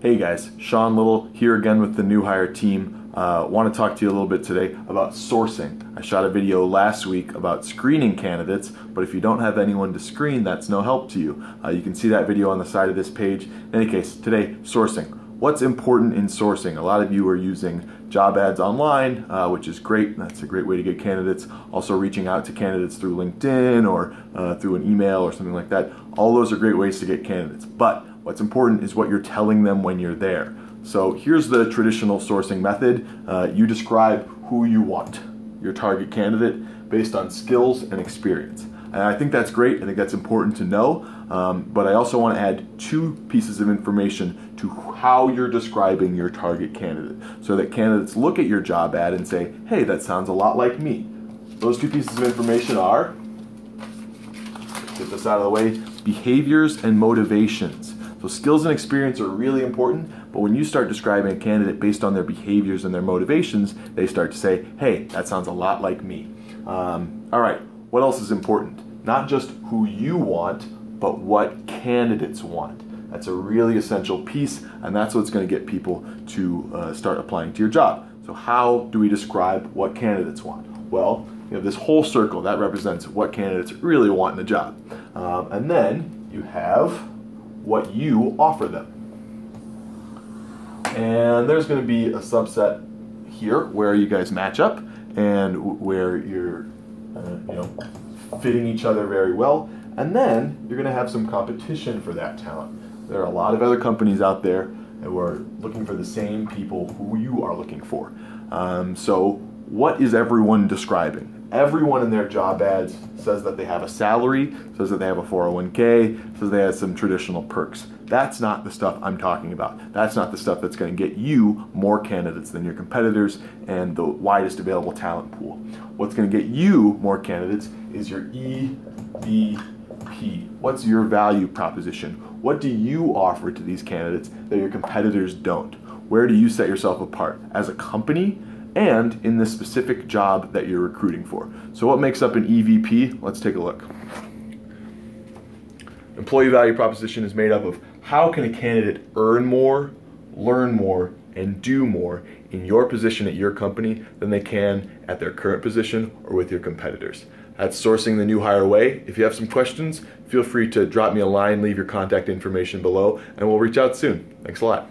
Hey guys, Sean Little here again with the NewHire team. Want to talk to you a little bit today about sourcing. I shot a video last week about screening candidates, but if you don't have anyone to screen, that's no help to you. You can see that video on the side of this page. In any case, today, sourcing. What's important in sourcing? A lot of you are using job ads online, which is great. That's a great way to get candidates. Also reaching out to candidates through LinkedIn or through an email or something like that. All those are great ways to get candidates. But what's important is what you're telling them when you're there. So here's the traditional sourcing method. You describe who you want, your target candidate, based on skills and experience. And I think that's great. I think that's important to know. But I also want to add two pieces of information to how you're describing your target candidate, so that candidates look at your job ad and say, hey, that sounds a lot like me. Those two pieces of information are, get this out of the way, behaviors and motivations. So skills and experience are really important, but when you start describing a candidate based on their behaviors and their motivations, they start to say, hey, that sounds a lot like me. All right, what else is important? Not just who you want, but what candidates want. That's a really essential piece, and that's what's going to get people to start applying to your job. So how do we describe what candidates want? Well, you have this whole circle that represents what candidates really want in a job. And then you have what you offer them. And there's going to be a subset here where you guys match up and where you're fitting each other very well. And then you're going to have some competition for that talent. There are a lot of other companies out there who are looking for the same people who you are looking for. So what is everyone describing? Everyone in their job ads says that they have a salary, says that they have a 401k, says they have some traditional perks. That's not the stuff I'm talking about. That's not the stuff that's going to get you more candidates than your competitors and the widest available talent pool. What's going to get you more candidates is your EVP. What's your value proposition? What do you offer to these candidates that your competitors don't? Where do you set yourself apart as a company and in the specific job that you're recruiting for? So what makes up an EVP? Let's take a look. Employee value proposition is made up of how can a candidate earn more, learn more, and do more in your position at your company than they can at their current position or with your competitors. That's sourcing the NewHire Way. If you have some questions, feel free to drop me a line, leave your contact information below, and we'll reach out soon. Thanks a lot.